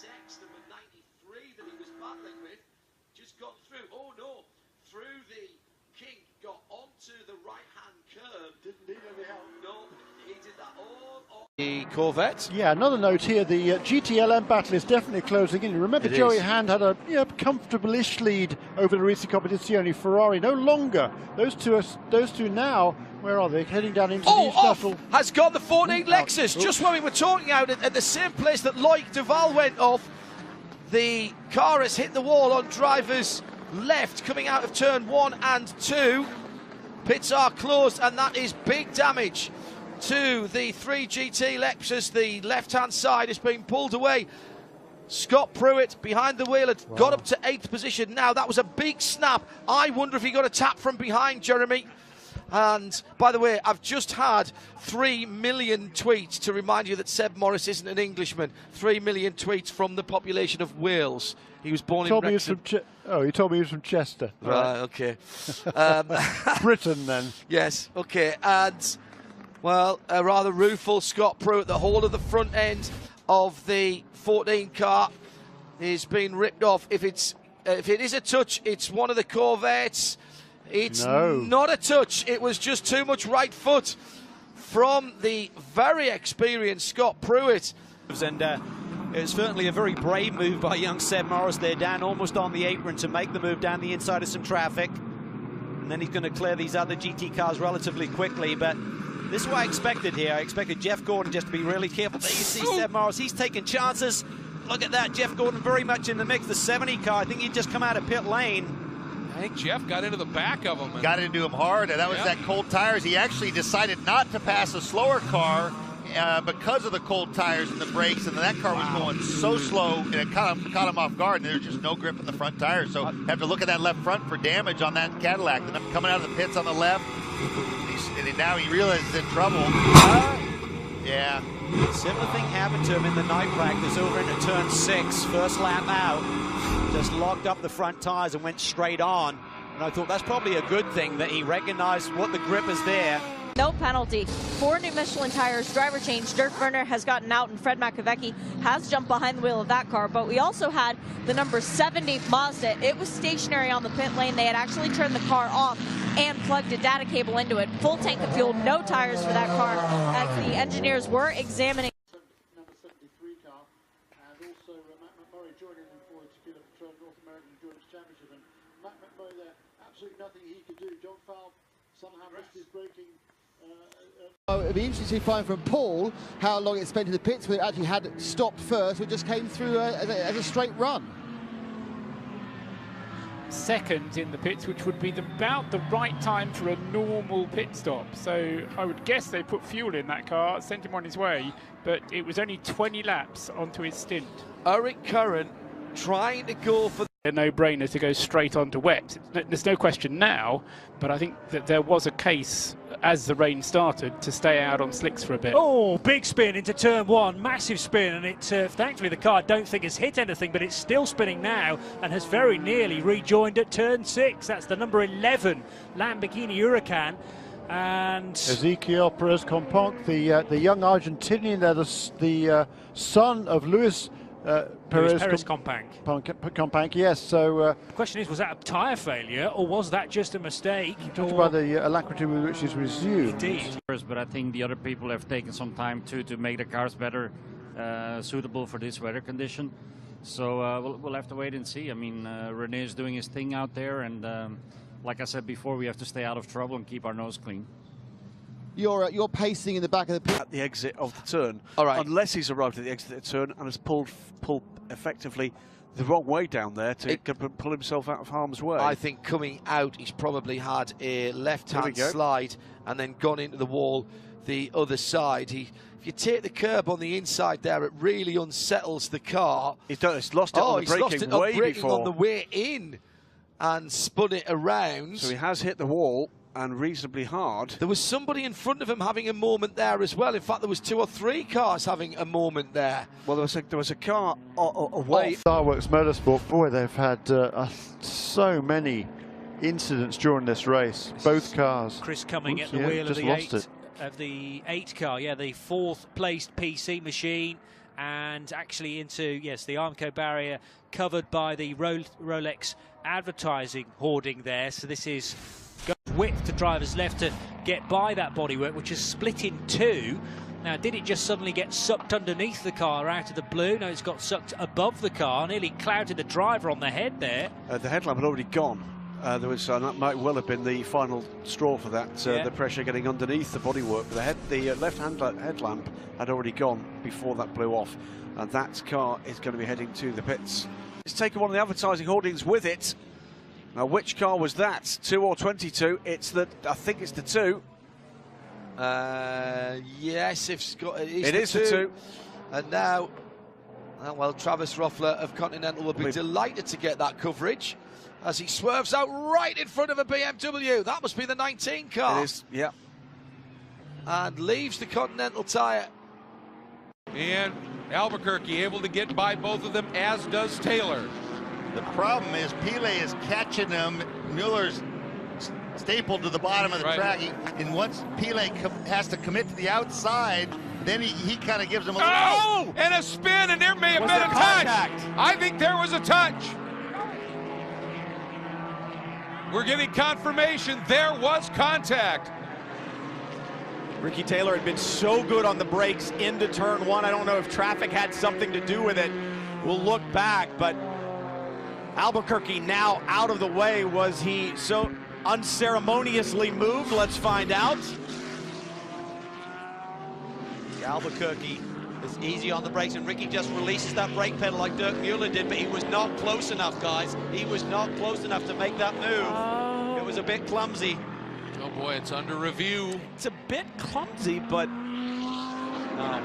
96, number 93 that he was battling with, just got through. Oh no, through the kink, got onto the right-hand curb. Didn't need any help. No, he did that all on the Corvette. Yeah, another note here, the GTLM battle is definitely closing in. Remember, Joey Hand had a comfortable-ish lead over the recent Competizione. Ferrari no longer. Those two now, where are they? Heading down into the international. Has got the 14 Lexus, just when we were talking out at the same place that Loic Duval went off. The car has hit the wall on driver's left, coming out of turn 1 and 2. Pits are closed, and that is big damage to the 3GT Lexus. The left-hand side has been pulled away. Scott Pruitt behind the wheel had got up to 8th position. Now that was a big snap. I wonder if he got a tap from behind, Jeremy. And by the way, I've just had 3 million tweets to remind you that Seb Morris isn't an Englishman. 3 million tweets from the population of Wales. He was born in Wrexham. He told me he was from Chester. Right, okay. Britain then. Yes, okay. And, well, a rather rueful Scott Pruitt. The whole of the front end of the 14 car is being ripped off. If it is a touch, it's one of the Corvettes. It's not a touch. It was just too much right foot from the very experienced Scott Pruitt. And it's certainly a very brave move by young Seb Morris there, down almost on the apron to make the move down the inside of some traffic. And then he's going to clear these other GT cars relatively quickly. But this is what I expected here. I expected Jeff Gordon just to be really careful. There you see Seb Morris. He's taking chances. Look at that. Jeff Gordon very much in the mix. The 70 car, I think he'd just come out of pit lane. I think Jeff got into the back of him. Got into him hard, and that was that cold tires. He actually decided not to pass a slower car because of the cold tires and the brakes, and that car was going so slow, and it caught him off guard, and there was just no grip in the front tires. So have to look at that left front for damage on that Cadillac. And coming out of the pits on the left, and now he realizes he's in trouble. Yeah. Similar thing happened to him in the night practice over into turn 6, first lap out. Just locked up the front tires and went straight on. And I thought that's probably a good thing that he recognized what the grip is there. No penalty. 4 new Michelin tires, driver change. Dirk Werner has gotten out, and Fred Makovecki has jumped behind the wheel of that car. But we also had the number 70 Mazda. It was stationary on the pit lane. They had actually turned the car off and plugged a data cable into it. Full tank of fuel, no tires for that car, as the engineers were examining. Number 73 car, and also Matt McMurray joining in for the Tequila Patrol North American Endurance Championship. And Matt McMurray there, absolutely nothing he could do. John Fowle somehow missed his braking. It'd be interesting to find from Paul how long it spent in the pits, whether it actually had stopped first or just came through as a straight run. Second in the pits, which would be about the right time for a normal pit stop. So I would guess they put fuel in that car, sent him on his way, but it was only 20 laps onto his stint. Eric Curran trying to go for a no-brainer to go straight onto wet. There's no question now, but I think that there was a case as the rain started to stay out on slicks for a bit. Oh, big spin into turn 1, massive spin, and it thankfully the car I don't think has hit anything, but it's still spinning now and has very nearly rejoined at turn 6. That's the number 11 Lamborghini Huracan. And Ezequiel Perez Companc, the young Argentinian there, the son of Luis Perez Companc, yes. So the question is, was that a tyre failure or was that just a mistake? Talk about the alacrity with which he's resumed. Indeed. But I think the other people have taken some time to make the cars better suitable for this weather condition. So we'll have to wait and see. I mean, René is doing his thing out there, and like I said before, we have to stay out of trouble and keep our nose clean. You're pacing in the back of the pit at the exit of the turn. All right. Unless he's arrived at the exit of the turn and has pulled effectively the wrong way down there to pull himself out of harm's way. I think coming out, he's probably had a left-hand slide and then gone into the wall the other side. If you take the curb on the inside there, it really unsettles the car. He's lost it on the braking way before. On the way in and spun it around. So he has hit the wall, and reasonably hard. There was somebody in front of him having a moment there as well. In fact, there was 2 or 3 cars having a moment there. Well, there was a car away. Starworks Motorsport, boy, they've had so many incidents during this race. Both cars. Chris Cumming at the wheel of the 8 car. Yeah, the 4th placed PC machine. and actually into, yes, the Armco barrier covered by the Rolex advertising hoarding there. So this is width to drivers left to get by that bodywork, which is split in two. Now, did it just suddenly get sucked underneath the car out of the blue? No, it's got sucked above the car, nearly clouded the driver on the head there. The headlamp had already gone. There was that might well have been the final straw for that. The pressure getting underneath the bodywork. The left-hand headlamp had already gone before that blew off, and that car is going to be heading to the pits. It's taken one of the advertising hoardings with it. Now, which car was that? 2 or 22? It's the. I think it's the 2. Yes, it is the 2. And now, well, Travis Roffler of Continental will be delighted to get that coverage as he swerves out right in front of a BMW. That must be the 19 car. It is, yeah. And leaves the Continental tyre. And Albuquerque able to get by both of them, as does Taylor. The problem is Pile is catching them. Mueller's stapled to the bottom of the track. And once Pile has to commit to the outside, then he kind of gives him a little... Oh! And a spin, and there may have been a touch. I think there was a touch. We're getting confirmation there was contact. Ricky Taylor had been so good on the brakes into turn 1. I don't know if traffic had something to do with it. We'll look back, but Albuquerque now out of the way. Was he so unceremoniously moved? Let's find out. Albuquerque is easy on the brakes, and Ricky just releases that brake pedal like Dirk Mueller did, but he was not close enough, guys. He was not close enough to make that move. It was a bit clumsy. Oh boy, it's under review. It's a bit clumsy, but no.